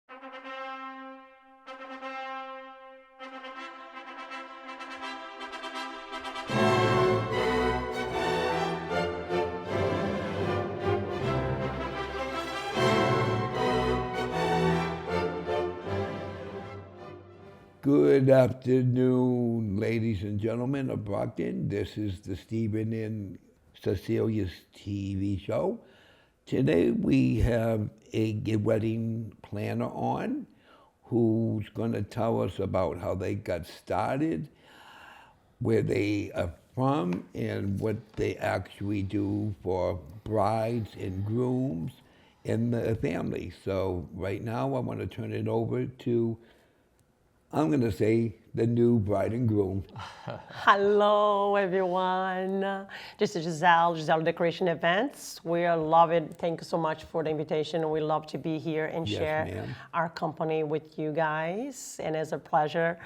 Good afternoon, ladies and gentlemen of Brockton. This is the Stephen and Cecilia's TV show. Today we have a wedding planner on who's going to tell us about how they got started, where they are from, and what they actually do for brides and grooms and the family. So right now I want to turn it over to, I'm going to say, the new bride and groom. Hello, everyone. This is Giselle Decoration Events. We are loving. Thank you so much for the invitation. We love to be here and Yes, share ma'am. our company with you guys. And it's a pleasure.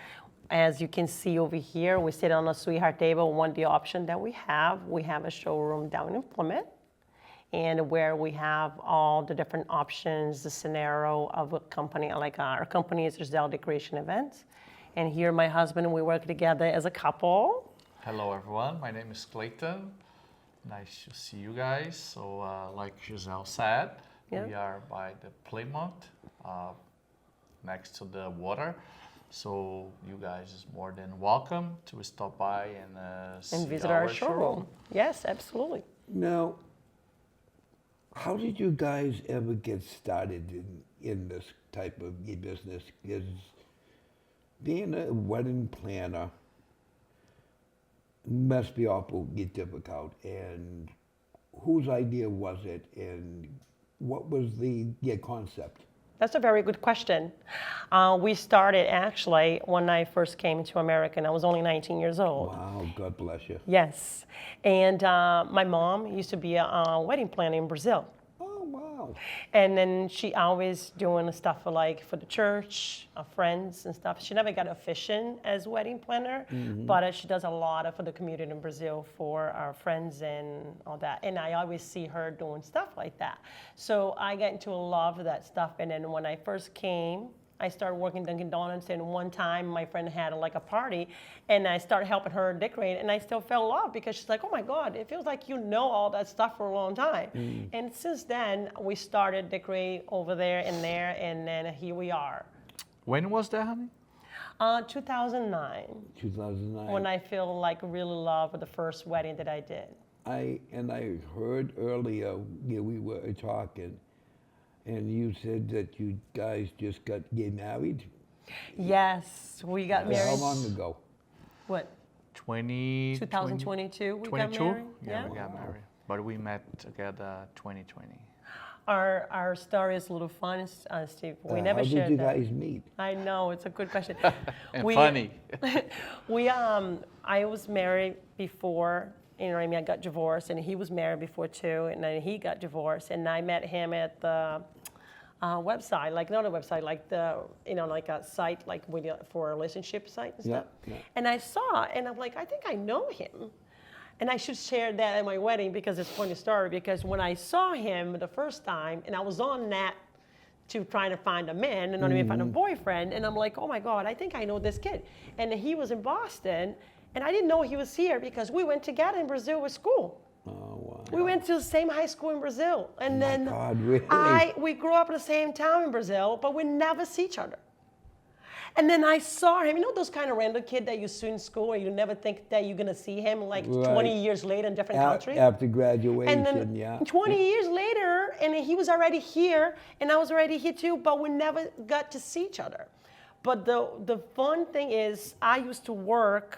As you can see over here, we sit on a sweetheart table. One of the option that we have a showroom down in Plymouth, and where we have all the different options, the scenario of a company, like our company is Giselle Decoration Events. And here my husband and we work together as a couple. Hello everyone, my name is Clayton. Nice to see you guys. So like Giselle said, Yeah. we are by the Plymouth, next to the water. So you guys is more than welcome to stop by and see Visit our showroom. Yes, absolutely. Now, how did you guys ever get started in this type of business? Because being a wedding planner must be awful difficult. And whose idea was it? And what was the concept? That's a very good question. We started actually when I first came to America, and I was only 19 years old. Wow, God bless you. Yes. And my mom used to be a wedding planner in Brazil. Oh, wow. And then she always doing stuff for the church, friends and stuff. She never got officiant as wedding planner, but she does a lot for the community in Brazil for our friends and all that. And I always see her doing stuff like that. So I got into a love of that stuff. And then when I first came, I started working Dunkin' Donuts, and one time my friend had a party, and I started helping her decorate, and I still fell in love because she's like, oh my God, it feels like you know all that stuff for a long time. And since then, we started decorating over there, and then here we are. When was that, honey? 2009, 2009. when I feel really love the first wedding that I did. I heard earlier, we were talking, and you said that you guys just got married. Yes, we got married. How long ago? What? 2022, we got 22? married. Yeah, we got married. But we met together 2020. Our story is a little fun, Steve. We never how shared did you that. guys meet? I know, it's a good question. And funny. I was married before, I got divorced, and he was married before too, and then he got divorced, and I met him at the website, not a website, a site, for a relationship site and stuff. Yeah. And I saw, and I'm like, I think I know him. And I should share that at my wedding because it's a funny story, because when I saw him the first time, and I was on that to trying to find a man and not even find a boyfriend, and I'm like, oh my God, I think I know this kid. And he was in Boston, and I didn't know he was here because we went together in Brazil with school. Oh, wow. We went to the same high school in Brazil. And then God, really? we grew up in the same town in Brazil, but we never see each other. And then I saw him, those kind of random kid that you see in school, and you never think that you're gonna see him 20 years later in a different country. After graduation, And then yeah. 20 years later, and he was already here, and I was already here too, but we never got to see each other. But the fun thing is, I used to work,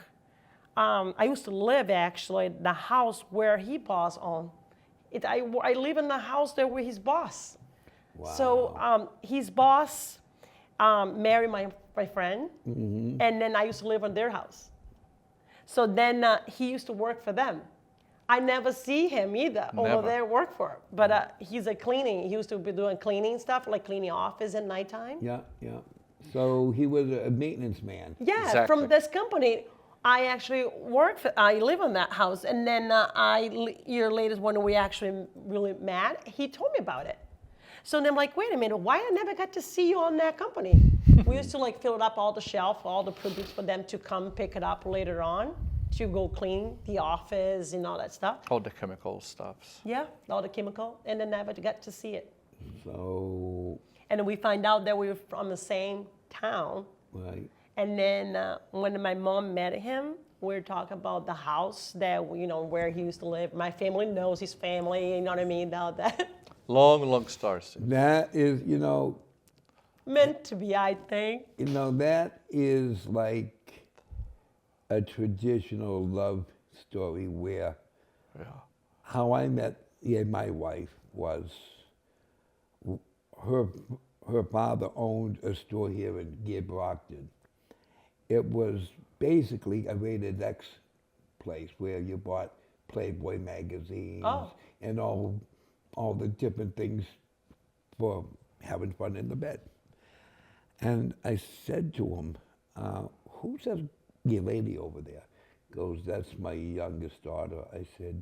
I used to live actually in the house where he boss on. I live in the house there where his boss. Wow. So his boss married my friend, and then I used to live in their house. So then he used to work for them. I never see him either over there work for him. But he's a cleaning. He used to be doing cleaning stuff, like cleaning office at nighttime. Yeah. So he was a maintenance man. Yeah, Exactly. from this company, I actually I live in that house. And then year later, when we actually really met, he told me about it. So then I'm like, wait a minute, why I never got to see you on that company? We used to like fill up all the shelf, all the produce for them to come pick it up later on to go clean the office and all that stuff. All the chemical stuffs. Yeah, all the chemical, and then never got to see it. So, And then we find out that we were from the same town. right. And then when my mom met him, we were talking about the house that, where he used to live. My family knows his family, you know what I mean, about that. Long story. That is, Meant to be, I think. that is like a traditional love story where Yeah. how I met my wife was her father owned a store here in Brockton. It was basically a rated X place where you bought Playboy magazines Oh. and all the different things for having fun in the bed. And I said to him, who's that lady over there? He goes, that's my youngest daughter. I said,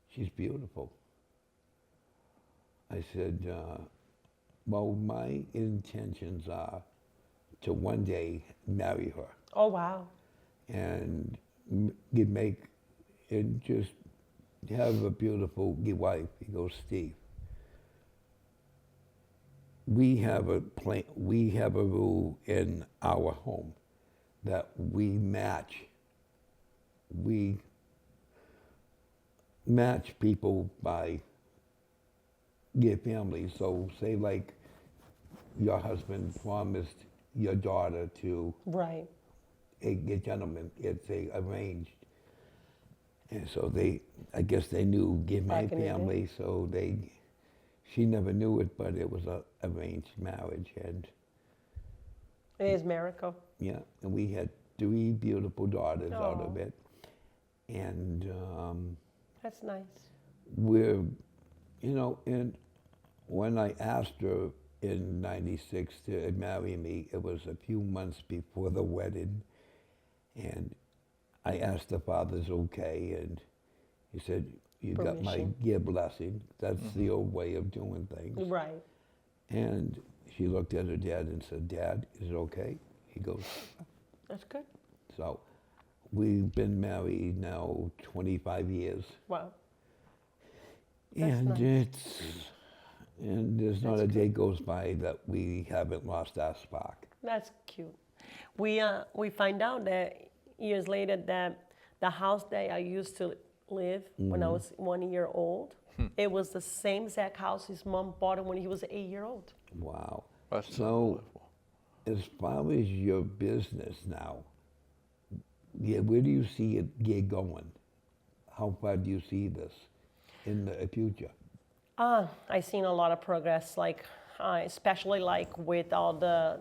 she's beautiful. I said, well, my intentions are to one day marry her Oh, wow. and just have a beautiful wife. He goes, Steve, we have a rule in our home that we match people by their families. So say like your husband promised your daughter to Right. a gentleman, it's arranged. And so I guess they knew my Back in the day. family, so she never knew it, but it was a arranged marriage. And It is miracle. yeah, and we had 3 beautiful daughters out of Aw. it. And That's nice. we're, and when I asked her in '96 to marry me, it was a few months before the wedding. And I asked the father's okay, and he said, you got my Permission. blessing. That's the old way of doing things. Right. And she looked at her dad and said, Dad, is it okay? He goes, That's good. so we've been married now 25 years. Wow. That's And nice. there's not a day goes by that we haven't lost our spark. That's cute. We find out that years later that the house that I used to live when I was 1 year old, it was the same exact house his mom bought him when he was 8-year-old. Wow. That's So unbelievable. as far as your business now, where do you see it going? How far do you see this in the future? I've seen a lot of progress, like especially like with all the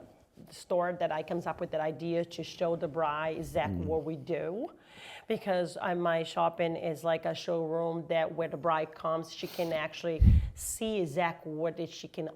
store that I comes up with that idea to show the bride exactly what we do, because my shopping is like a showroom that where the bride comes, she can actually see exactly what she can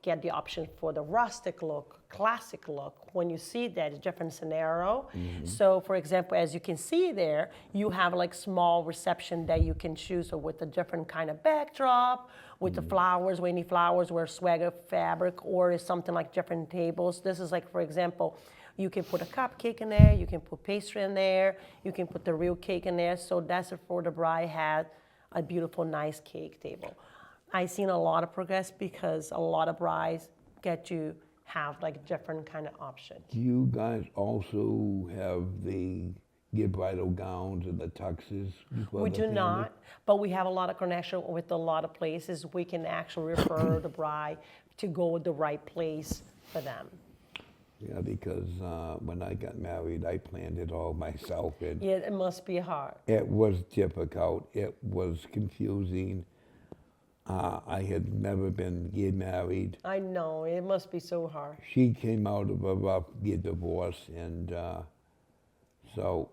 get the option for the rustic look, classic look. When you see that, it's a different scenario. So for example, as you can see there, you have like small reception that you can choose with a different kind of backdrop, with the flowers, rainy flowers, where swagger fabric, or is something like different tables. This is like, for example, you can put a cupcake in there, you can put pastry in there, you can put the real cake in there. So that's for the bride had a beautiful, nice cake table. I've seen a lot of progress because a lot of brides get to have like different kind of options. Do you guys also have the bridal gowns and the tuxes? We do not, but we have a lot of connection with a lot of places. We can actually refer the bride to go to the right place for them. Yeah, because when I got married, I planned it all myself, and Yeah, it must be hard. it was difficult. It was confusing. I had never been married. I know, it must be so hard. She came out of a rough divorce, and so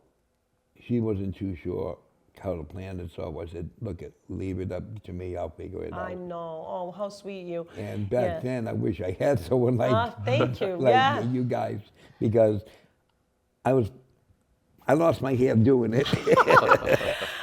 she wasn't too sure how to plan it. So I said, "Look, leave it up to me. I'll figure it I out." know. Oh, how sweet you. And back Yeah. then, I wish I had someone like Thank you. like Yeah. you guys, because I lost my hair doing it.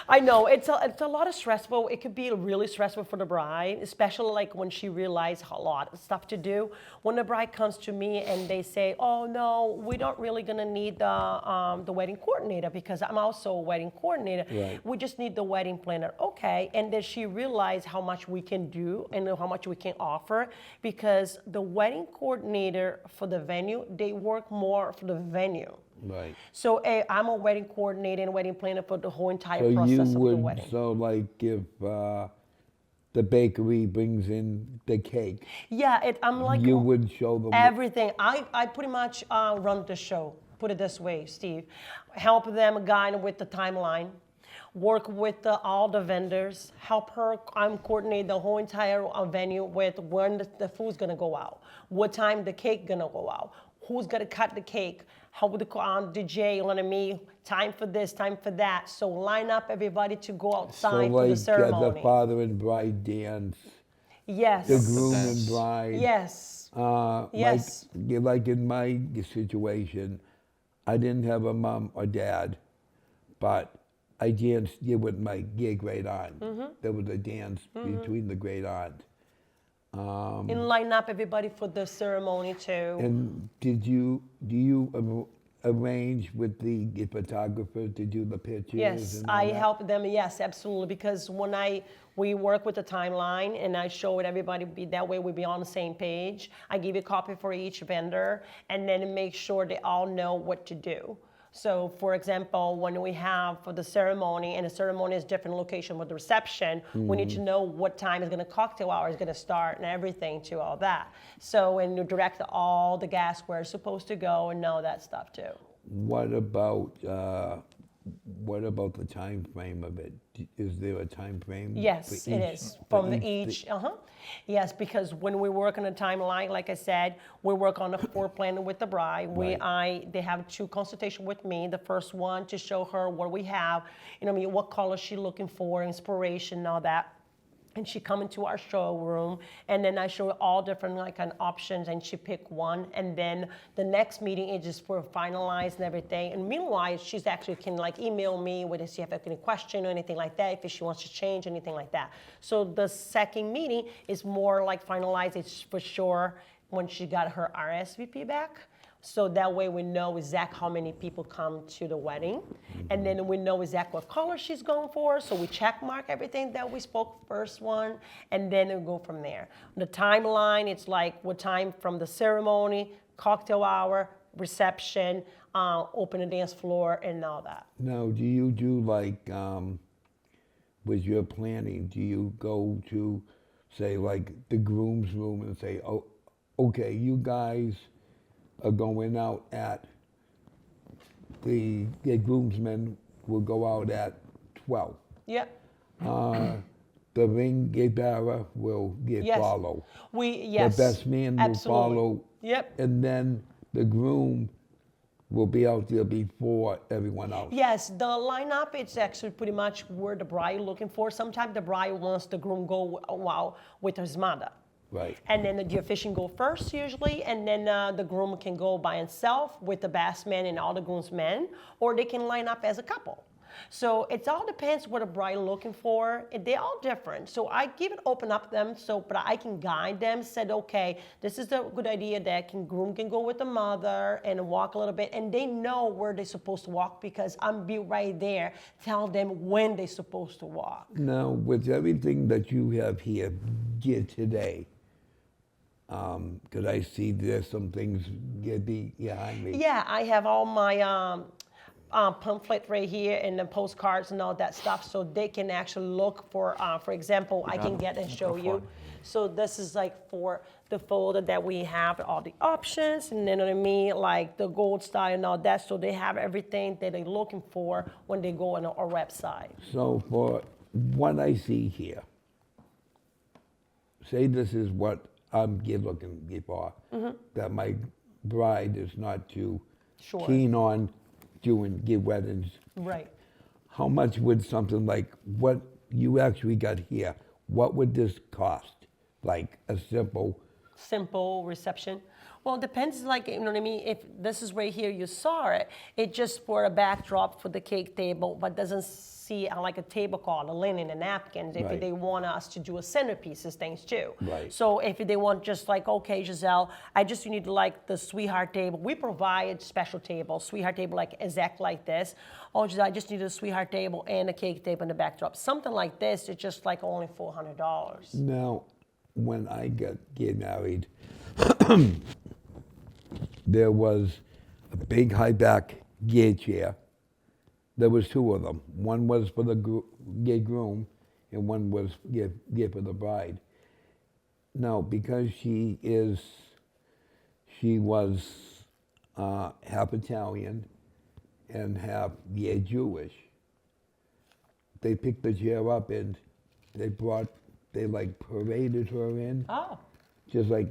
I know it's a lot of stressful. It could be really stressful for the bride, especially like when she realizes a lot of stuff to do. When the bride comes to me and they say, "Oh no, we don't really gonna need the wedding coordinator because I'm also a wedding coordinator. Right. We just need the wedding planner." Okay, and then she realized how much we can do and how much we can offer because the wedding coordinator for the venue, they work more for the venue. Right. So I'm a wedding coordinator and wedding planner for the whole entire So you process of the would, wedding. so like if the bakery brings in the cake, Yeah, I'm like you would show them. everything. I pretty much run the show. Put it this way, Steve. Help them guide with the timeline. Work with all the vendors. Help her coordinate the whole entire venue with when the food's gonna go out, what time the cake gonna go out, who's gonna cut the cake, how would the DJ on me, time for this, time for that. So line up everybody to go So outside for like the ceremony. the father and bride dance, Yes. the groom dance. and bride. Yes. Yes. Like in my situation, I didn't have a mom or dad, but I danced with my great aunt. There was a dance between the great aunt. And line up everybody for the ceremony too. And do you arrange with the photographer to do the pictures? Yes, and all I that? help them. Yes, absolutely. Because when we work with the timeline and I show it everybody, that way we be on the same page. I give you a copy for each vendor, and then make sure they all know what to do. So, for example, when we have for the ceremony, and the ceremony is different location with the reception, we need to know what time is going to cocktail hour is going to start and everything to all that. So, and you direct all the guests where it's supposed to go and know that stuff too. What about the time frame of it? Is there a time frame? Yes, for it each- is. for From each, Yes, because when we work on a timeline, like I said, we work on the floor plan with the bride. They have 2 consultations with me. The first one to show her what we have, what color she's looking for, inspiration, all that. And she come into our showroom, and then I show her all different options, and she pick one. And then the next meeting is just for finalize and everything. And meanwhile, she's actually can email me with if she have any question or anything like that, if she wants to change anything like that. So the second meeting is more finalize. It's for sure when she got her RSVP back. So that way we know exactly how many people come to the wedding. And then we know exactly what color she's going for. So we check mark everything that we spoke first one, and then we go from there. The timeline, it's what time from the ceremony, cocktail hour, reception, open the dance floor, and all that. Now, do you do with your planning, do you go to, say, the groom's room and say, oh, okay, you guys are going out at, the groomsmen will go out at 12. Yep. The ring bearer will Yes. follow. Yes. The best man will Absolutely. follow. Yep. And then the groom will be out there before everyone else. Yes, the lineup is actually pretty much where the bride looking for. Sometimes the bride wants the groom go with his mother. Right. And then the officiant go first usually, and then the groom can go by himself with the best man and all the groomsmen, or they can line up as a couple. So it all depends what a bride looking for. They're all different. So I give it open up them, but I can guide them. Said, okay, this is a good idea that groom can go with the mother and walk a little bit, and they know where they're supposed to walk because I'm be right there, tell them when they're supposed to walk. Now, with everything that you have here today, because I see there's some things behind me. Yeah, I have all my pamphlet right here and the postcards and all that stuff, so they can actually look for example, I can get and show you. So this is for the folder that we have all the options, and then the gold style and all that, so they have everything that they're looking for when they go on our website. So for what I see here, say this is what I'm looking for, that my bride is not too Sure. keen on give weddings. Right. How much would something like what you actually got here, what would this cost? Like a simple Reception. Well, it depends, like, you know what I mean? If this is right here, you saw it, it just for a backdrop for the cake table, but doesn't see like a tablecloth, a linen, and napkins. If Right. they want us to do a centerpieces things too. Right. So if they want just like, okay, Giselle, I just need like the sweetheart table. We provide special tables, sweetheart table like exact like this. Oh, Giselle, I just need a sweetheart table and a cake table in the backdrop. Something like this, it's just like only $400. Now, when I get married, there was a big high back gear chair. There was two of them. One was for the gay groom, and one was gear for the bride. Now, because she was half Italian and half Jewish, they picked the chair up and they like paraded her in. Oh. Just like,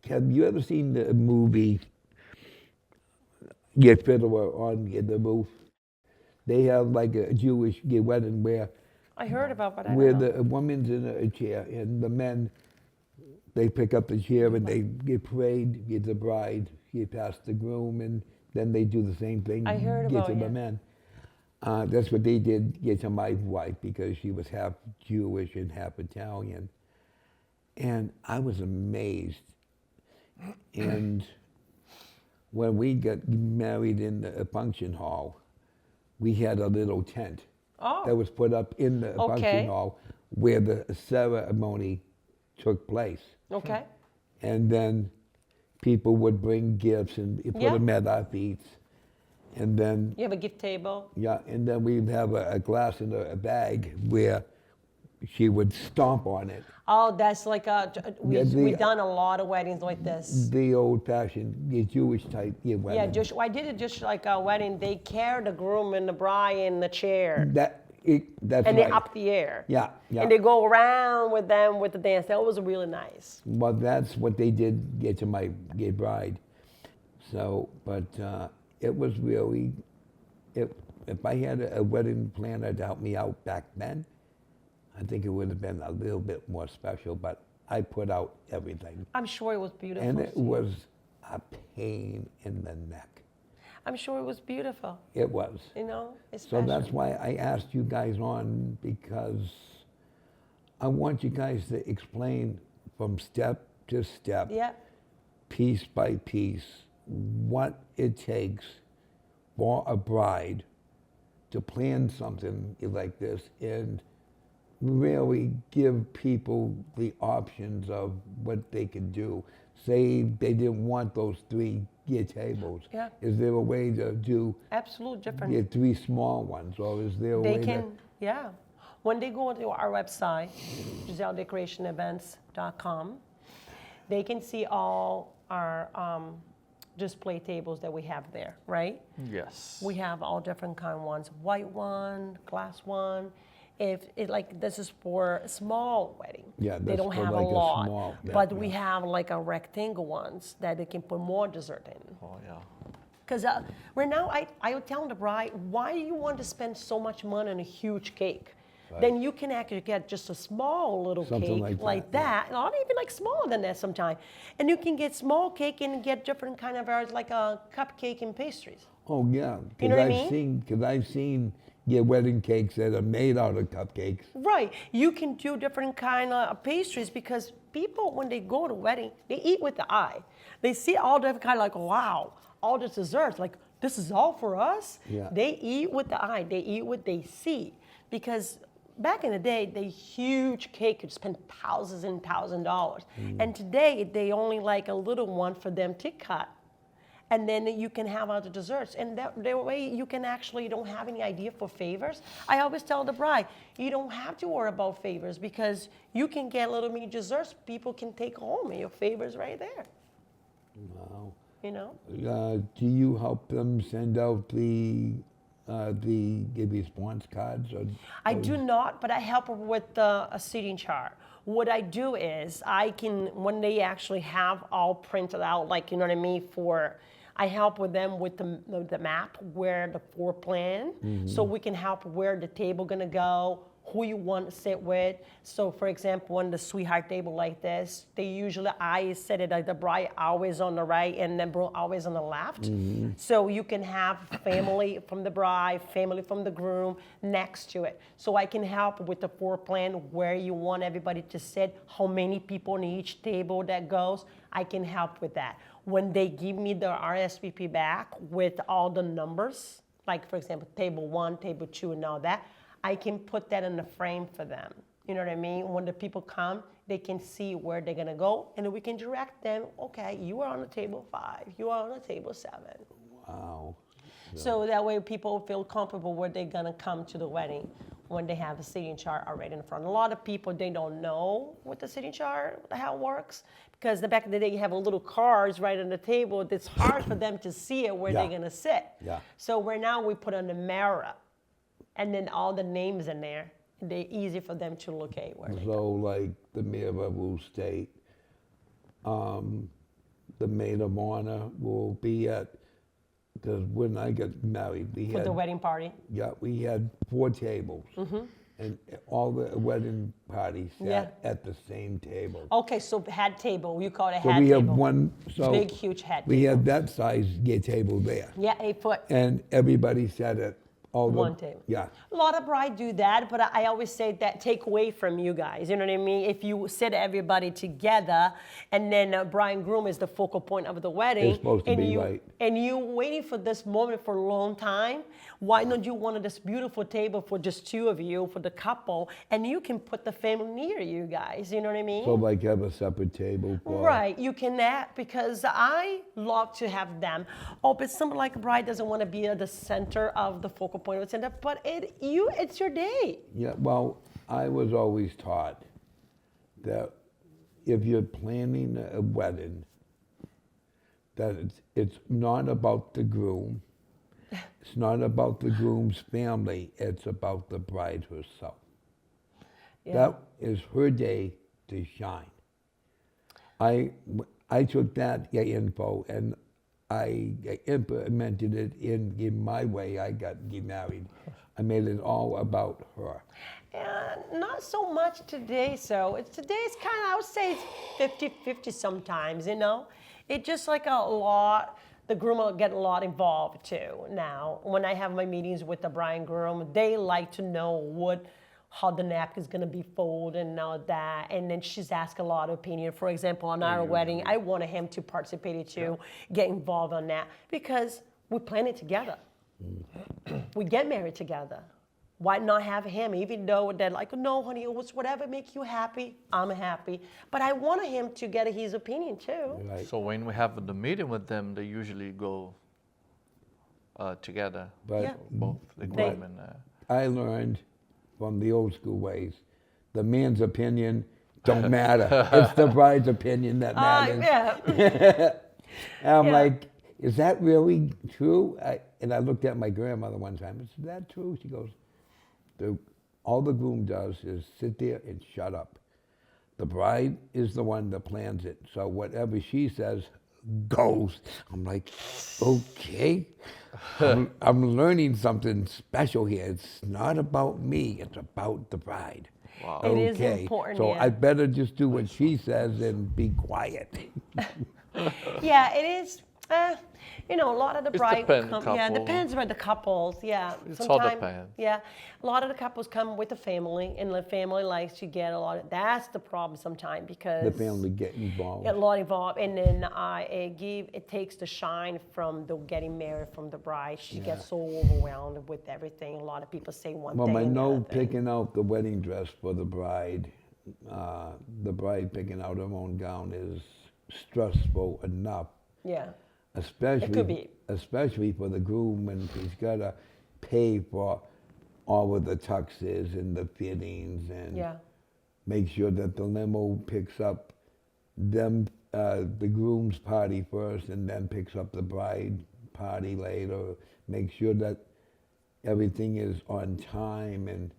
have you ever seen the movie Get Fiddler on the Roof? They have like a Jewish wedding where I heard about, but I where don't know. the woman's in a chair and the men, they pick up the chair and they get parade, get the bride, get past the groom, and then they do the same thing. I heard get about, to the yeah. men. That's what they did get to my wife because she was half Jewish and half Italian. And I was amazed. And when we got married in the function hall, we had a little tent Oh. that was put up in the Okay. function hall where the ceremony took place. Okay. And then people would bring gifts and put Yeah. them at our feet. And then, You have a gift table. yeah, and then we'd have a glass in a bag where she would stomp on it. Oh, that's like we've done a lot of weddings like this. The old-fashioned Jewish type wedding. Yeah, just I did it just like a wedding. They carry the groom and the bride in the chair, That's and right. they're up the air. Yeah, yeah. And they go around with them with the dance. That was really nice. Well, that's what they did get to my gay bride. So, but it was really, if I had a wedding planner to help me out back then, I think it would have been a little bit more special, but I put out everything. I'm sure it was beautiful. And it was a pain in the neck. I'm sure it was beautiful. It was. You know, it's So special. that's why I asked you guys on, because I want you guys to explain from step to step, Yeah. piece by piece, what it takes for a bride to plan something like this and really give people the options of what they can do. Say they didn't want those 3 gear tables. Yeah. Is there a way to do Absolute different. 3 small ones, or is there a They way can, yeah. When they go to our website, GiselleDecorationEvents.com, they can see all our display tables that we have there, right? Yes. We have all different kind of ones, white one, glass one. If it like this is for a small wedding, Yeah, they that's don't for have like a a lot. small, yeah, but we yeah. have like a rectangle ones that they can put more dessert in. Oh yeah. Because right now, I would tell the bride, why do you want to spend so much money on a huge cake? Right. Then you can actually get just a small little Something cake like that, yeah. not even like smaller than that sometimes. And you can get small cake and get different kind of varieties, like a cupcake and pastries. Oh yeah, You know what I mean? Because I've seen wedding cakes that are made out of cupcakes. Right. You can do different kind of pastries because people, when they go to wedding, they eat with the eye. They see all different kind of like, wow, all this desserts, like this is all for us. Yeah. They eat with the eye. They eat what they see. Because back in the day, the huge cake could spend thousands and thousands of dollars. And today, they only like a little one for them to cut. And then you can have other desserts. And that way you can actually don't have any idea for favors. I always tell the bride, you don't have to worry about favors because you can get little mini desserts people can take home and your favors right there. Wow. You know? Do you help them send out the response cards? I do not, but I help her with a seating chart. What I do is I can, when they actually have all printed out, like, you know what I mean, I help with them with the map, where the floor plan, so we can help where the table gonna go, who you want to sit with. So for example, on the sweetheart table like this, I sit it like the bride always on the right and the groom always on the left. So you can have family from the bride, family from the groom next to it. So I can help with the floor plan where you want everybody to sit, how many people on each table that goes. I can help with that. When they give me the RSVP back with all the numbers, like for example, table 1, table 2, and all that, I can put that in the frame for them. You know what I mean? When the people come, they can see where they're gonna go, and then we can direct them. Okay, you are on the table 5. You are on the table 7. Wow. So that way, people feel comfortable where they're gonna come to the wedding when they have a seating chart already in front. A lot of people, they don't know what the seating chart, how it works, because the back of the day you have a little cards right on the table. It's hard for them to see it where they're gonna sit. Yeah. So right now we put on the mirror, and then all the names in there. They're easy for them to locate where they go. So like the mirror will state, the maid of honor will be at, because when I got married, For the wedding party. we had 4 tables. And all the wedding parties sat at the same table. Okay, so head table, you call it a So head we table. have one, so Big, huge head we table. had that size table there. Yeah, 8 foot. And everybody sat at all the. One table. Yeah. A lot of brides do that, but I always say that take away from you guys. You know what I mean? If you sit everybody together, and then bride and groom is the focal point of the wedding, It's supposed to and be you right. and you waiting for this moment for a long time. Why don't you want this beautiful table for just 2 of you, for the couple, and you can put the family near you guys. You know what I mean? So like have a separate table for. Right, you can add, because I love to have them. Oh, but something like a bride doesn't want to be at the center of the focal point of the center, but it's your day. Yeah, well, I was always taught that if you're planning a wedding, that it's not about the groom, it's not about the groom's family, it's about the bride herself. Yeah. That is her day to shine. I took that info and I implemented it in my way I got married. I made it all about her. Not so much today, so today's kind of, I would say it's 50-50 sometimes, you know? It's just like a lot, the groom will get a lot involved too now. When I have my meetings with the bride and groom, they like to know how the napkin's gonna be folded and all that. And then she's asked a lot of opinion. For example, on our wedding, I wanted him to participate too, get involved on that, because we plan it together. We get married together. Why not have him? Even though they're like, no, honey, it was whatever make you happy, I'm happy. But I wanted him to get his opinion too. Right? So when we have the meeting with them, they usually go together, But Yeah. both the groom and. I learned from the old school ways, the man's opinion don't matter. It's the bride's opinion that matters. Yeah. And I'm Yeah. like, is that really true? And I looked at my grandmother one time. Is that true? She goes, all the groom does is sit there and shut up. The bride is the one that plans it. So whatever she says goes. I'm like, okay. I'm learning something special here. It's not about me. It's about the bride. Wow. It is important, So yeah. I better just do what she says and be quiet. Yeah, it is. A lot of the It bride depends come. Yeah, it couple. depends on the couples. Yeah, It's all sometime- depends. Yeah, a lot of the couples come with the family, and the family likes to get a lot of. That's the problem sometimes, because The family get involved. get a lot involved, and then it takes the shine from the getting married from the bride. She gets so overwhelmed with everything. A lot of people say one Well, thing. I and the know other thing. picking out the wedding dress for the bride picking out her own gown is stressful enough. Yeah. Especially, be. especially for the groom when he's got to pay for all of the tuxes and the fittings and Yeah. make sure that the limo picks up the groom's party first and then picks up the bride party later. Make sure that everything is on time, and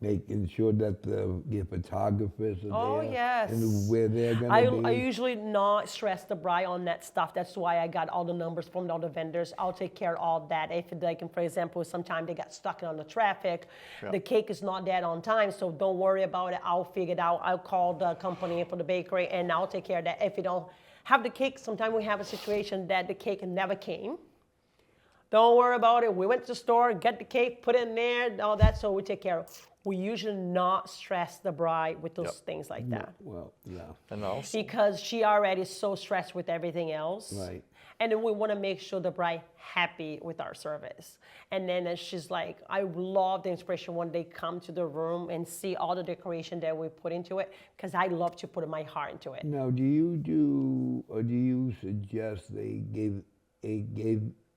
making sure that the photographers are Oh, there yes. and where they're going I to be. usually not stress the bride on that stuff. That's why I got all the numbers from all the vendors. I'll take care of all that. If they can, for example, sometimes they got stuck on the traffic, the cake is not that on time, so don't worry about it. I'll figure it out. I'll call the company for the bakery and I'll take care of that. If you don't have the cake, sometimes we have a situation that the cake never came. Don't worry about it. We went to the store, get the cake, put it in there, and all that, so we take care of it. We usually not stress the bride with those things like that. Well, yeah, And also, Because she already is so stressed with everything else. right. And then we want to make sure the bride happy with our service. And then she's like, I love the inspiration when they come to the room and see all the decoration that we put into it, because I love to put my heart into it. Now, do you suggest they give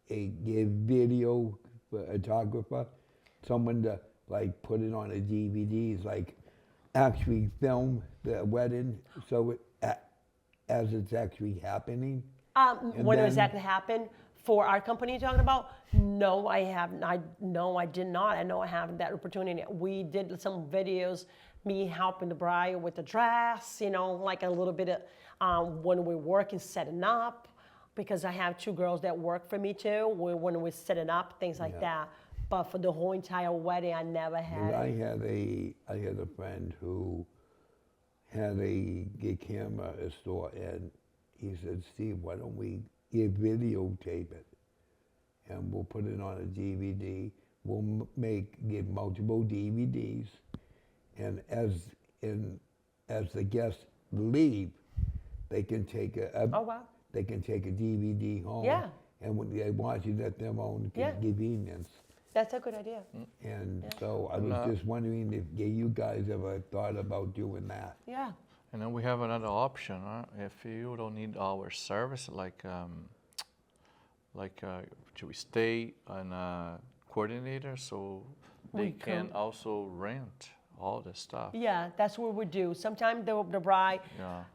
video photographer, someone to like put it on a DVD, like actually film the wedding, so as it's actually happening? When it then- exactly happened for our company you're talking about, no, I have not. No, I did not. I know I have that opportunity. We did some videos, me helping the bride with the dress, like a little bit of when we're working, setting up, because I have 2 girls that work for me too, when we're setting up, things like that. But for the whole entire wedding, I never had I it. had a friend who had a camera store, and he said, Steve, why don't we videotape it, and we'll put it on a DVD. We'll get multiple DVDs, and as the guests leave, they can take Oh, wow. they can take a DVD home. Yeah. And when they watch it at their own convenience. That's a good idea. And so I was just wondering if you guys ever thought about doing that. Yeah. and then we have another option. If you don't need our service, should we stay on a coordinator so they can also rent all the stuff? Yeah, that's what we do. Sometimes the bride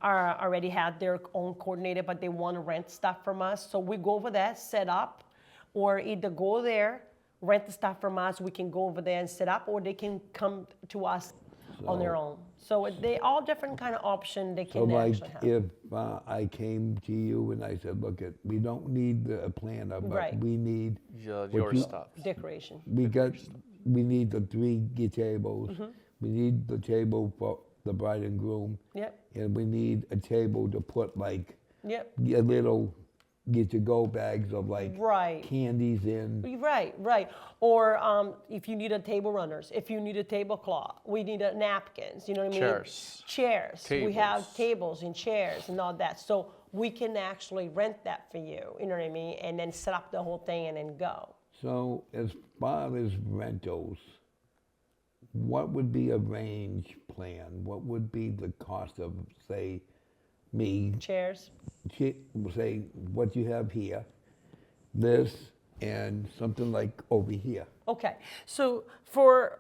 are already have their own coordinator, but they want to rent stuff from us. So we go over there, set up, or either go there, rent the stuff from us. We can go over there and set up, or they can come to us on their own. So they all different kind of option they So can like actually have. if I came to you and I said, look, we don't need a planner, but Right. we need Your stuff. Decoration. we need the 3 tables. Mm-hmm. We need the table for the bride and groom. Yep. And we need a table to put like Yep. a little get-to-go bags of like Right. candies in. Right. Or if you need a table runners, if you need a tablecloth, we need napkins, you know what I mean? Chairs. We have Tables. tables and chairs and all that. So we can actually rent that for you, you know what I mean? And then set up the whole thing and then go. So as far as rentals, what would be a range plan? What would be the cost of, say, me, Chairs. say what you have here, this, and something like over here? Okay, so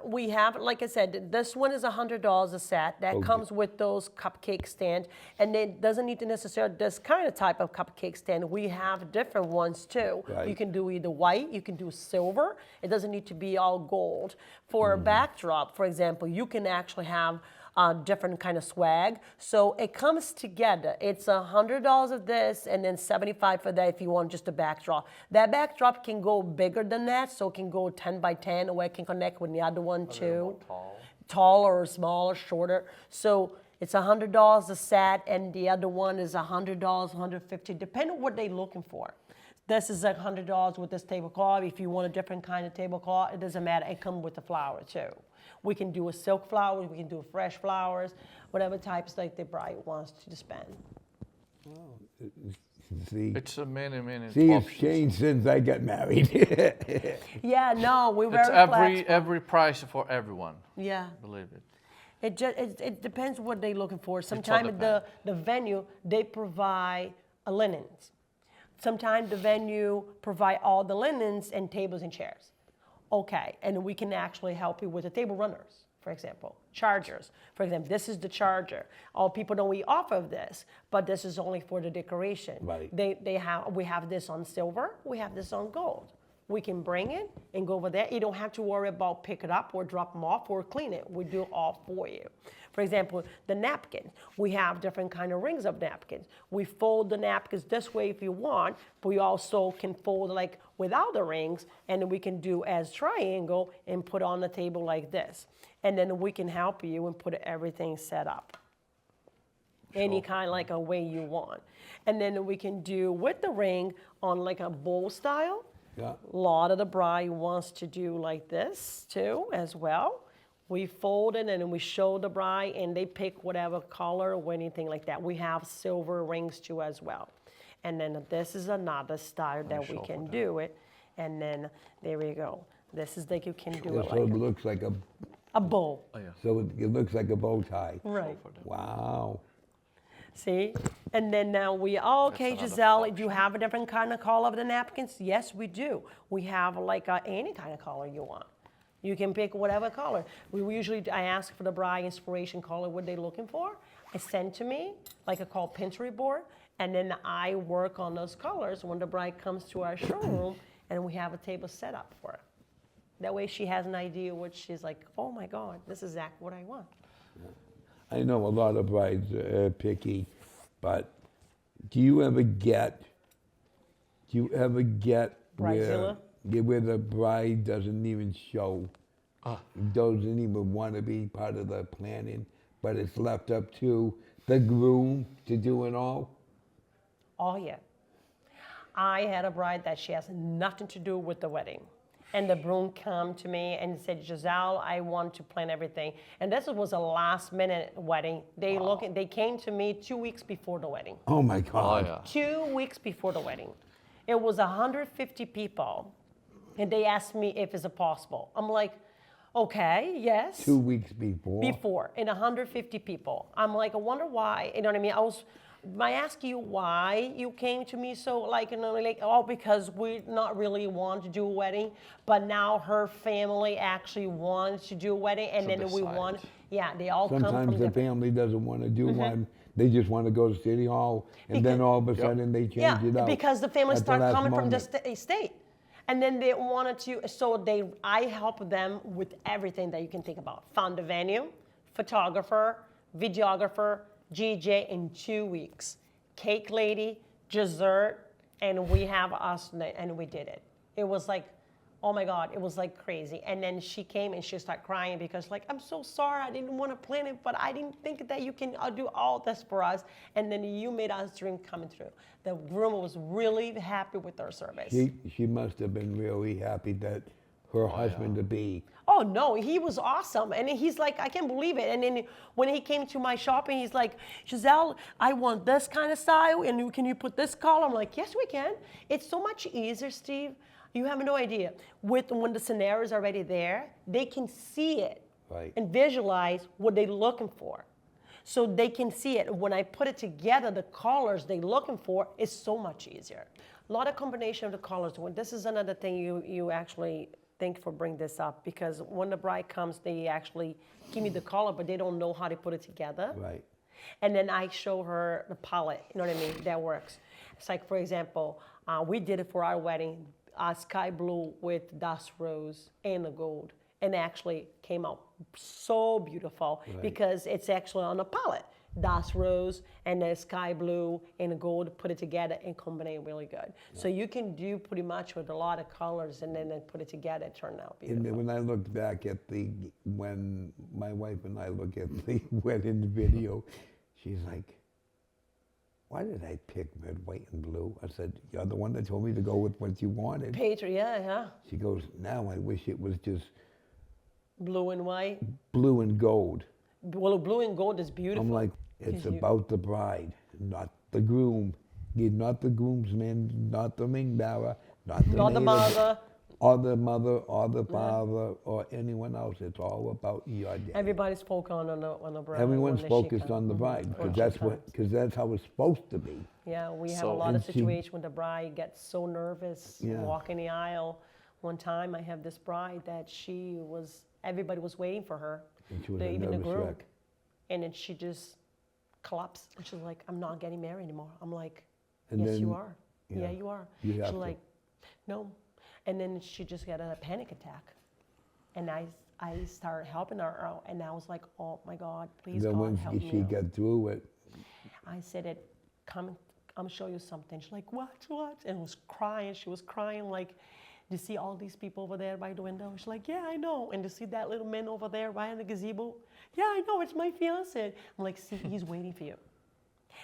we have, like I said, this one is $100 a set. That Okay. comes with those cupcake stand, and it doesn't need to necessarily this kind of type of cupcake stand. We have different ones too. Right. You can do either white, you can do silver. It doesn't need to be all gold. For a backdrop, for example, you can actually have different kind of swag. So it comes together. It's $100 of this and then $75 for that if you want just a backdrop. That backdrop can go bigger than that, so it can go 10 by 10, or it can connect with the other one too. Taller or smaller, shorter. So it's $100 a set, and the other one is $100, $150, depending on what they're looking for. This is like $100 with this tablecloth. If you want a different kind of tablecloth, it doesn't matter. It comes with the flower too. We can do a silk flower, we can do fresh flowers, whatever types like the bride wants to spend. See, It's a many it's options. changed since I got married. Yeah, no, we're It's very flexible. every price for everyone. Yeah. Believe it. It depends what they're looking for. Sometimes the venue, they provide linens. Sometimes the venue provide all the linens and tables and chairs. Okay, and we can actually help you with the table runners, for example. Chargers, for example, this is the charger. All people know we offer this, but this is only for the decoration. Right. We have this on silver, we have this on gold. we can bring it and go over there. You don't have to worry about pick it up or drop them off or clean it. We do it all for you. For example, the napkins. We have different kind of rings of napkins. We fold the napkins this way if you want, but we also can fold like without the rings, and then we can do as triangle and put on the table like this. And then we can help you and put everything set up. Any kind like a way you want. And then we can do with the ring on like a bowl style. Yeah. A lot of the bride wants to do like this too as well. We fold it and then we show the bride and they pick whatever color or anything like that. We have silver rings too as well. And then this is another style that we can do it. And then there we go. This is like you can do it So like it looks like a bowl. Oh, yeah. so it looks like a bow tie. Right. Wow. See? And then now we, okay, another Giselle, do you have a different kind of color of the napkins? Yes, we do. We have like any kind of color you want. You can pick whatever color. I ask for the bride inspiration color, what they're looking for. It's sent to me, like a called Pinterest board, and then I work on those colors when the bride comes to our showroom, and we have a table set up for her. That way she has an idea what she's like, oh my God, this is exactly what I want. I know a lot of brides are picky, but do you ever get Bridezilla? where the bride doesn't even show, doesn't even want to be part of the planning, but it's left up to the groom to do it all? Oh, yeah. I had a bride that she has nothing to do with the wedding. And the groom came to me and said, Giselle, I want to plan everything. And this was a last minute wedding. They came to me 2 weeks before the wedding. Oh my God. Oh, yeah. 2 weeks before the wedding. It was 150 people. And they asked me if it's possible. I'm like, okay, yes. 2 weeks before? Before, and 150 people. I'm like, I wonder why. You know what I mean? I ask you why you came to me so like, you know, like, oh, because we not really want to do a wedding, but now her family actually wants to do a wedding, and So then we decide. want, yeah, they all come Sometimes from the different. family doesn't want to do one. They just want to go to City Hall, and then all of a sudden they change it out. Because the family at the start last coming from the moment. state. And then they wanted to, so I help them with everything that you can think about. Found the venue, photographer, videographer, GJ in 2 weeks. Cake lady, dessert, and we have us, and we did it. It was like, oh my God, it was like crazy. And then she came and she started crying because like, I'm so sorry, I didn't want to plan it, but I didn't think that you can do all this for us. And then you made our dream coming through. The groom was really happy with our service. She must have been really happy that her husband-to-be. Oh no, he was awesome. And he's like, I can't believe it. And then when he came to my shopping, he's like, Giselle, I want this kind of style, and can you put this color? I'm like, yes, we can. It's so much easier, Steve. You have no idea. When the scenario is already there, they can see it and visualize what they're looking for. So they can see it. When I put it together, the colors they're looking for is so much easier. A lot of combination of the colors. This is another thing you actually, thank you for bringing this up, because when the bride comes, they actually give me the color, but they don't know how to put it together. Right. And then I show her the palette, you know what I mean, that works. It's like, for example, we did it for our wedding, sky blue with dust rose and the gold. And actually came out so beautiful because it's actually on a palette. Dust rose and the sky blue and the gold, put it together and combine it really good. Yeah. So you can do pretty much with a lot of colors and then put it together, it turned out beautiful. And when I look back at when my wife and I look at the wedding video, she's like, why did I pick red, white, and blue? I said, you're the one that told me to go with what you wanted. Patriot, yeah. She goes, now I wish it was just blue and white? Blue and gold. Well, blue and gold is beautiful. I'm like, it's about the bride, not the groom. Not the groomsman, not the ring bearer, not the mother. Or the mother, or the father, or anyone else. It's all about your day. Everybody's focused on the bride. Everyone's focused on the bride, because that's how it's supposed to be. Yeah, we have a lot of situations when the bride gets so nervous walking the aisle. One time I have this bride that everybody was waiting for her, And she was even the groom. wreck. And then she just collapsed. And she's like, I'm not getting married anymore. I'm like, And yes, then, you are. Yeah, you are. You have She's to. like, no. And then she just got a panic attack. And I started helping her out, and I was like, oh my God, please Then God when help me she out. got through it, I said, come, I'm show you something. She's like, what? And was crying. She was crying like, you see all these people over there by the window? She's like, yeah, I know. And to see that little man over there right in the gazebo? Yeah, I know, it's my fiance. I'm like, see, he's waiting for you.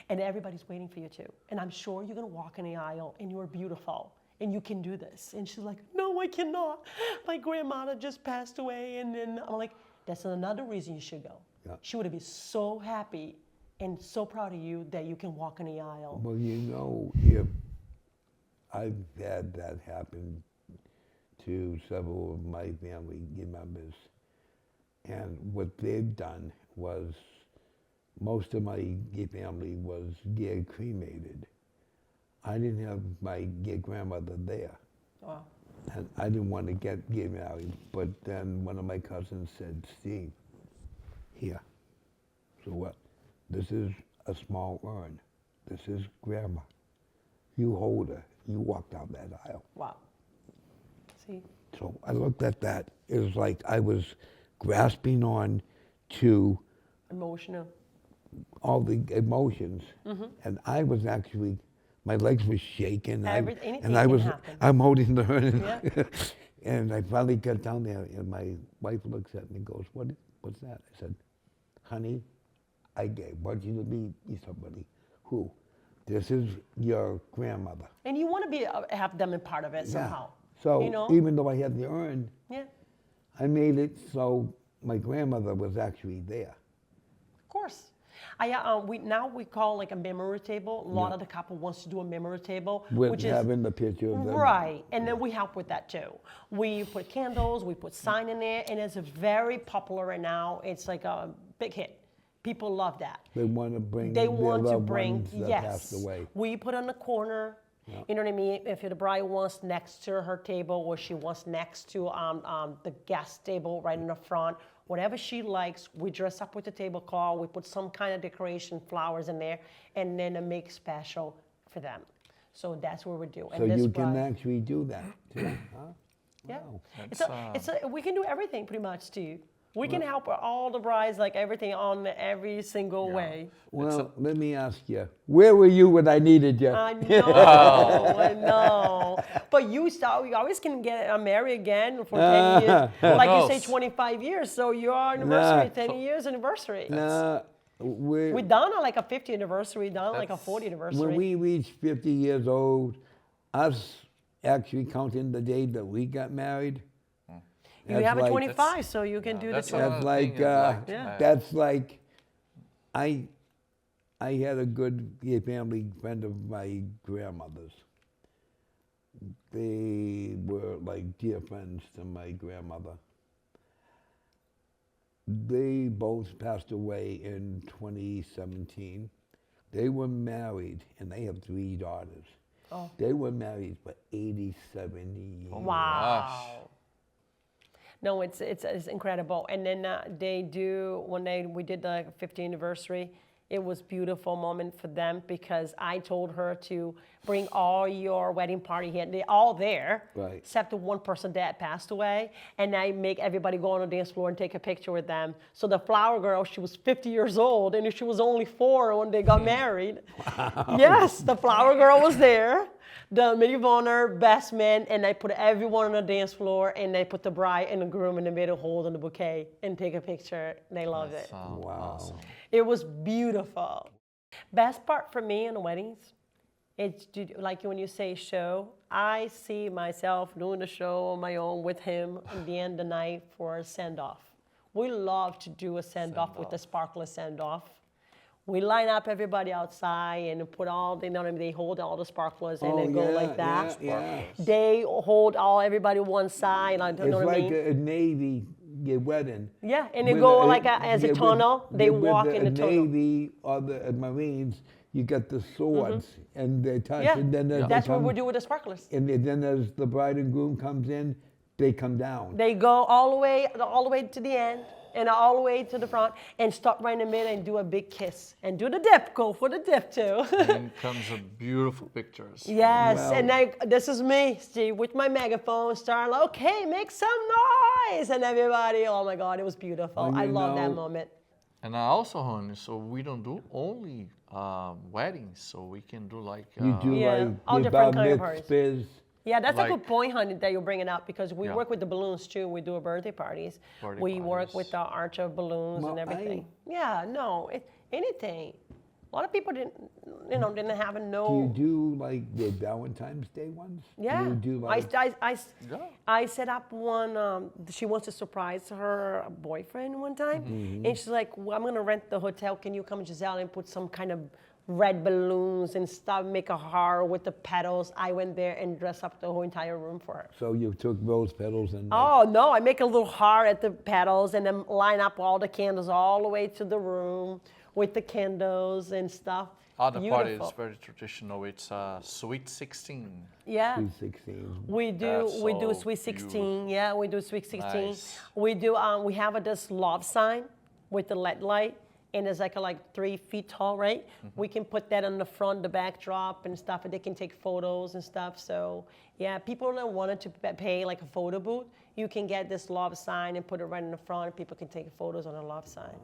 And everybody's waiting for you too. And I'm sure you're gonna walk in the aisle and you're beautiful and you can do this. And she's like, no, I cannot. My grandmother just passed away. And then I'm like, that's another reason you should go. Yeah. She would have been so happy and so proud of you that you can walk in the aisle. well, you know, if I've had that happen to several of my family members, and what they've done was, most of my family was get cremated. I didn't have my grandmother there, Wow. and I didn't want to get married. But then one of my cousins said, "Steve, here. So what? This is a small urn. This is grandma. You hold her. You walk down that aisle." Wow. See? So I looked at that. It was like I was grasping on to Emotional. all the emotions, and I was actually, my legs were shaking, Anything and I can was, happen. I'm holding the urn, Yeah. and I finally got down there, and my wife looks at me and goes, what's that? I said, honey, I want you to meet somebody. Who? This is your grandmother. And you want to have them a part of it somehow. So you know? even though I had the urn, Yeah, I made it so my grandmother was actually there. of course. We call like a memory table. A lot of the couple wants to do a memory table, With which is having the picture of them. right. And then we help with that too. We put candles, we put sign in there, and it's very popular right now. It's like a big hit. People love that. They want to bring They their want to loved bring, ones that yes. passed away. We put on the corner. You know what I mean? If the bride wants next to her table, or she wants next to the guest table right in the front, whatever she likes, we dress up with the tablecloth. We put some kind of decoration, flowers in there, and then make special for them. So that's what we do. So And this you can bride- actually do that too, huh? yeah. Wow. We can do everything pretty much, Steve. We can help all the brides, like everything on every single way. Well, let me ask you, where were you when I needed you? I know, I know. But you always can get married again for 10 years. Like you say, knows? 25 years. So your anniversary, Nah. 10 years anniversary. Nah, We done like a 50th anniversary, done like a That's- 40th anniversary. when we reached 50 years old, us actually counting the day that we got married. you that's have a like- 25, so you can do the that's two. another That's thing like, is like, Yeah. that's like, I had a good family friend of my grandmother's. They were like dear friends to my grandmother. They both passed away in 2017. They were married, and they have 3 daughters. Oh. They were married for 87 years. Wow. No, it's incredible. And then when we did the 50th anniversary, it was beautiful moment for them because I told her to bring all your wedding party here. They're all there, Right. except the one person that passed away. And I make everybody go on the dance floor and take a picture with them. So the flower girl, she was 50 years old, and she was only 4 when they got married. Wow. Yes, the flower girl was there. The maid of honor, best man, and I put everyone on the dance floor, and I put the bride and the groom in the middle, holding the bouquet, and take a picture. They loved it. Wow. Awesome. It was beautiful. Best part for me in the weddings, it's like when you say show, I see myself doing the show on my own with him at the end of the night for a send-off. We love to do a send-off with the sparkler send-off. We line up everybody outside and put all, they hold all the sparklers and they go like that. Yeah. They hold everybody one side, like, you It's know what I like mean? a Navy wedding. Yeah, and they With go like as a with- tunnel. They with walk in the tunnel. Navy or the Marines, you got the swords and they touch, Yeah, and then as that's they what come, we do with the sparklers. And then as the bride and groom comes in, they come down. They go all the way to the end, and all the way to the front, and stop right in the middle and do a big kiss and do the dip. Go for the dip too. And comes a beautiful pictures. Yes, Well- and then this is me, Steve, with my megaphone, starting, okay, make some noise, and everybody, oh my God, it was beautiful. Well, I you love that know- moment. And also, honey, so we don't do only weddings, so we can do like You do Yeah, like all the different bar kind of parties. mitzvahs. Yeah, that's a Like- good point, honey, that you're bringing up because we Yeah. work with the balloons too. We do birthday parties. Birthday We work parties. with the arch of balloons Well, and everything. Yeah, no, anything. A lot of people didn't have Do you no. do like the Valentine's Day ones? Yeah, Do you do like, Yeah. I set up one. She wants to surprise her boyfriend one time, Mm-hmm. and she's like, well, "I'm gonna rent the hotel. Can you come, Giselle, and put some kind of red balloons and stuff, make a heart with the petals?" I went there and dressed up the whole entire room for her. so you took rose petals and like, Oh no, I make a little heart at the petals and then line up all the candles all the way to the room with the candles and stuff. Other party Beautiful. is very traditional. It's Sweet 16. Yeah. 216. We do That's so sweet 16. Yeah, we do sweet 16. Nice. We do we have this love sign with the LED light, and it's like 3 feet tall, right? We can put that on the front, the backdrop and stuff, and they can take photos and stuff. So yeah, people that wanted to pay like a photo booth, you can get this love sign and put it right in the front, and people can take photos on the love sign.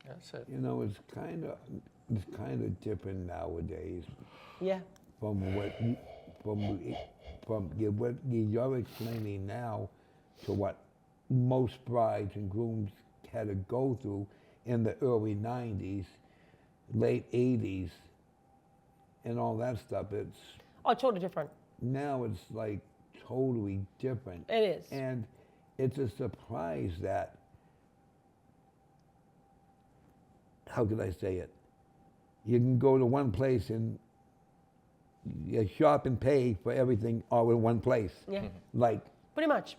That's it. You know, it's kind of different nowadays Yeah. from what you're explaining now to what most brides and grooms had to go through in the early 90s, late 80s, and all that stuff. It's Oh, totally different. now it's like totally different. It is. And it's a surprise that, how can I say it? You can go to one place and you shop and pay for everything all in one place. Yeah. Like Pretty much.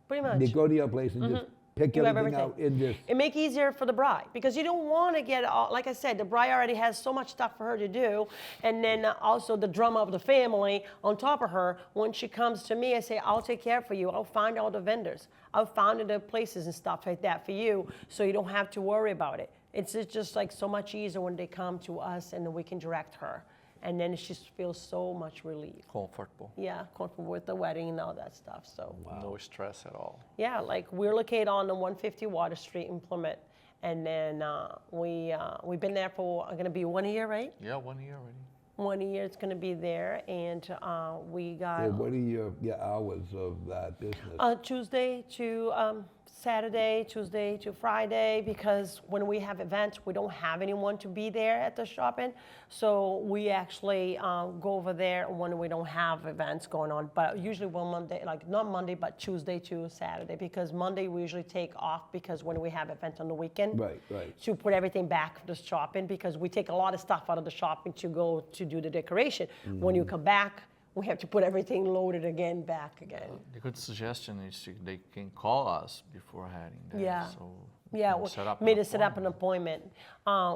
Pretty much. they go to your place and just pick You have everything everything. out and just It make easier for the bride because you don't want to get all, like I said, the bride already has so much stuff for her to do, and then also the drama of the family on top of her. When she comes to me, I say, I'll take care for you. I'll find all the vendors. I'll find the places and stuff like that for you, so you don't have to worry about it. It's just like so much easier when they come to us and then we can direct her, and then she feels so much relief. Comfortable. Yeah, comfortable with the wedding and all that stuff. So. No stress at all. Yeah, like we're located on the 150 Water Street in Plymouth, and then we've been there for gonna be 1 year, right? Yeah, 1 year already. 1 year it's gonna be there, and we got what are your hours of that business? Tuesday to Saturday, Tuesday to Friday, because when we have events, we don't have anyone to be there at the shopping. So we actually go over there when we don't have events going on. But usually one Monday, like not Monday, but Tuesday to Saturday, because Monday we usually take off because when we have events on the weekend. Right, right. To put everything back for the shopping, because we take a lot of stuff out of the shopping to go to do the decoration. When you come back, we have to put everything loaded again, back again. The good suggestion is they can call us before heading there. Yeah. So Yeah, we can set up made an to set up an appointment.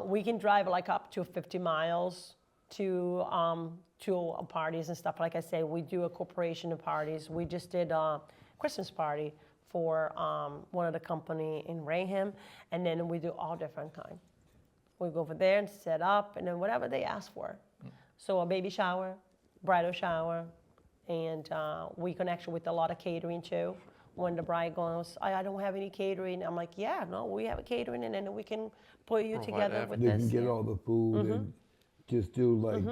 We can drive like up to 50 miles to parties and stuff. Like I say, we do a corporation of parties. We just did a Christmas party for one of the company in Raham, and then we do all different kind. We go over there and set up, and then whatever they ask for. So a baby shower, bridal shower, and we connect with a lot of catering too. When the bride goes, I don't have any catering. I'm like, yeah, no, we have a catering, and then we can put you Provide together with You this. can get yeah. all the food and just do like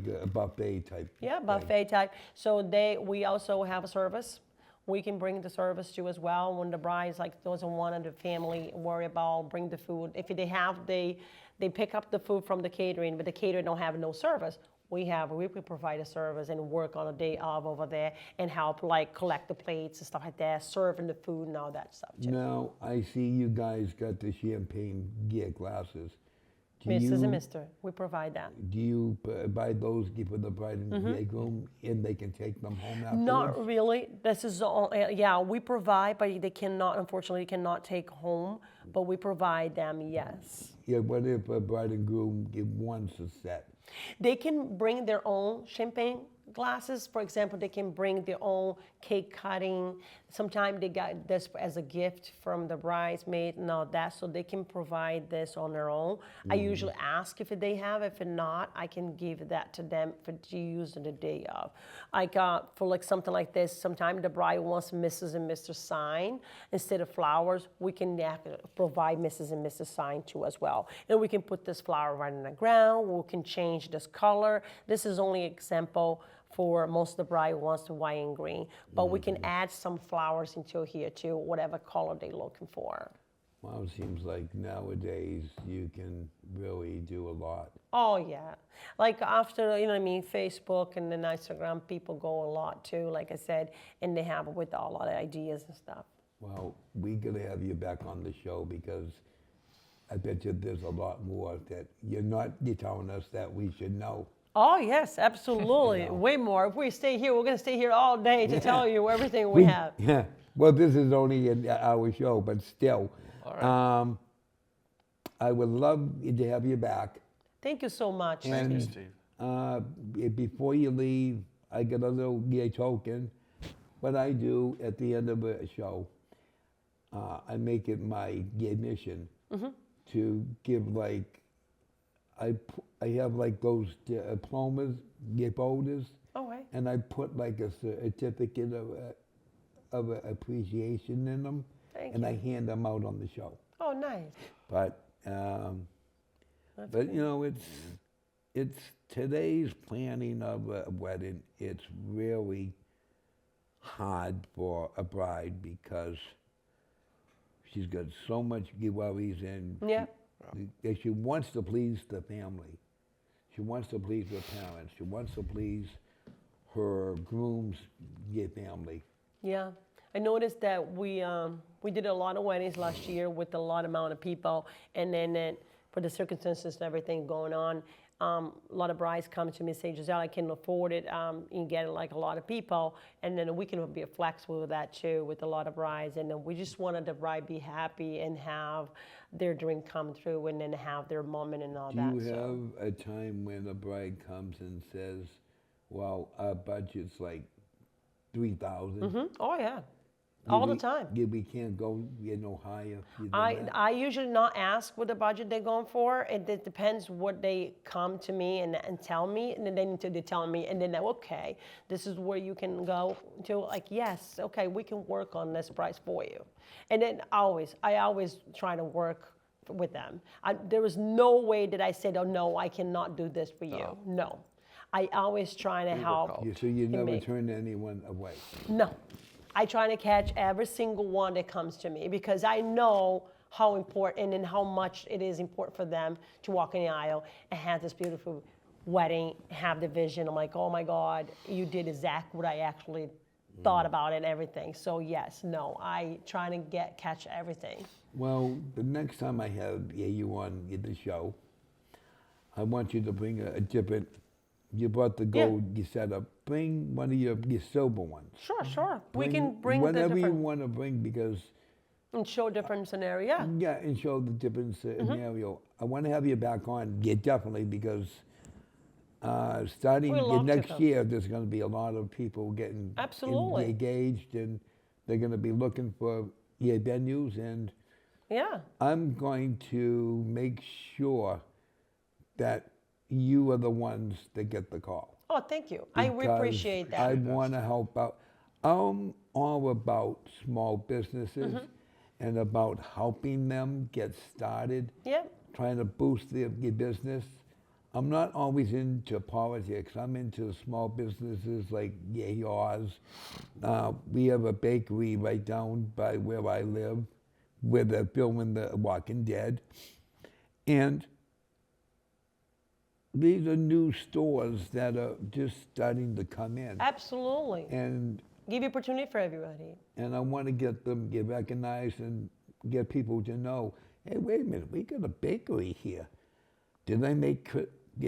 a buffet type. Yeah, thing. buffet type. So we also have a service. We can bring the service to as well when the bride doesn't want the family worry about bring the food. If they pick up the food from the catering, but the catering don't have no service. We can provide a service and work on a day of over there and help like collect the plates and stuff like that, serving the food and all that stuff too. Now I see you guys got the champagne gear glasses. Mrs. and Mr. We provide that. Do you buy those for the bride and bridegroom, and they can take them home afterwards? Not really. This is yeah. We provide, but they cannot. Unfortunately, cannot take home. But we provide them. Yes. Yeah. What if a bride and groom wants a set? They can bring their own champagne glasses. For example, they can bring their own cake cutting. Sometimes they got this as a gift from the bridesmaid and all that, so they can provide this on their own. I usually ask if they have. If not, I can give that to them to use on the day of. Like for like something like this, sometimes the bride wants Mrs. and Mr. sign instead of flowers. We can provide Mrs. and Mrs. sign too as well, and we can put this flower right in the ground. We can change this color. This is only an example for most of the bride wants the white and green, but we can add some flowers into here too, whatever color they're looking for. Well, it seems like nowadays you can really do a lot. Oh yeah, like after you know what I mean, Facebook and then Instagram, people go a lot too. Like I said, and they have with a lot of ideas and stuff. Well, we gotta have you back on the show because I bet you there's a lot more that you're telling us that we should know. Oh yes, absolutely, way more. If we stay here, we're gonna stay here all day to tell you everything we have. Yeah. Well, this is only an hour show, but still. All right. I would love to have you back. Thank you so much. Thank you, And Steve. before you leave, I got a little token. What I do at the end of a show, I make it my mission to give like, I have like those diplomas, folders, Oh wait. and I put like a certificate of appreciation in them, Thank and you. I hand them out on the show. Oh nice. But That's you know, it's today's planning of a wedding. It's really hard for a bride because she's got so much worries and Yeah. she wants to please the family. She wants to please her parents. She wants to please her groom's family. Yeah, I noticed that we did a lot of weddings last year with a lot amount of people, and then for the circumstances and everything going on, a lot of brides come to me and say, Giselle, I can afford it and get like a lot of people, and then we can be flexible with that too with a lot of brides, and then we just wanted the bride be happy and have their dream come true and then have their moment and all Do that. you So. have a time when a bride comes and says, well, our budget's like 3,000? Oh yeah, all the time. We can't go no higher than that? I usually not ask what the budget they're going for. It depends what they come to me and tell me, and then they need to tell me, and then they're, okay, this is where you can go to. Like yes, okay, we can work on this price for you, and then I always try to work with them. There was no way that I said, oh no, I cannot do this for you. No, I always try to help. So you never make- turn anyone away? No. I try to catch every single one that comes to me because I know how important and how much it is important for them to walk in the aisle and have this beautiful wedding, have the vision. I'm like, oh my God, you did exactly what I actually thought about it and everything. So yes, no, I try to catch everything. Well, the next time I have you on the show, I want you to bring a different. You brought the gold you set up. Bring one of your silver ones. Sure. We can bring the whatever you different want to bring because and show different scenario. Yeah. yeah, and show the different scenario. I want to have you back on. Yeah, definitely because starting We love to next come. year, there's going to be a lot of people getting Absolutely. engaged, and they're going to be looking for venues, and Yeah. I'm going to make sure that you are the ones that get the call. Oh, thank you. I Because appreciate that. I want to help out. I'm all about small businesses and about helping them get started, Yeah. trying to boost their business. I'm not always into politics. I'm into small businesses like yours. We have a bakery right down by where I live, where they're filming The Walking Dead. And these are new stores that are just starting to come in. Absolutely. And Give opportunity for everybody. I want to get them get recognized and get people to know, hey, wait a minute, we got a bakery here. Do they make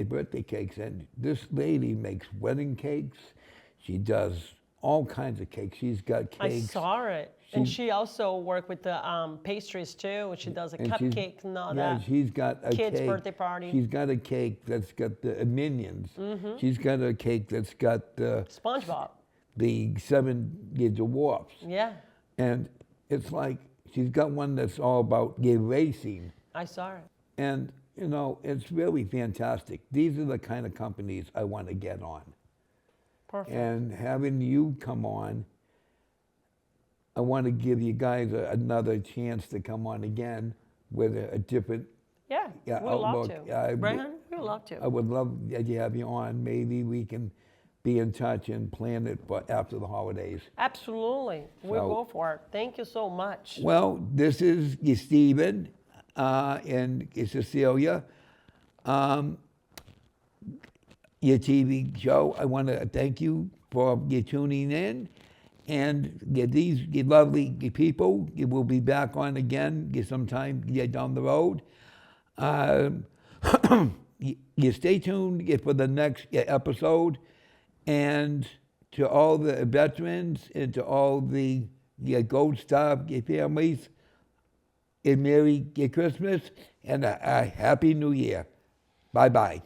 birthday cakes? And this lady makes wedding cakes. She does all kinds of cakes. She's got I cakes. saw it. And she also worked with the pastries too. She does a and she's- cupcakes and all yeah, that. she's got a Kids' cake. birthday party. She's got a cake that's got the minions. She's got a cake that's got the SpongeBob. the 7 Years of Wharfs. Yeah, And it's like she's got one that's all about gay racing. I saw it. And, you know, it's really fantastic. These are the kind of companies I want to get on. Perfect. And having you come on, I want to give you guys another chance to come on again with a different Yeah, yeah, we'd love outlook. to. Yeah, Right, hon? We'd love to. I would love to have you on. Maybe we can be in touch and plan it for after the holidays. Absolutely. We'll So- go for it. Thank you so much. Well, this is your Stephen and Cecelia. Your TV show. I want to thank you for your tuning in. And these lovely people, we'll be back on again, get some time down the road. You stay tuned for the next episode. And to all the veterans and to all the Gold Star families, a Merry Christmas and a Happy New Year. Bye-bye.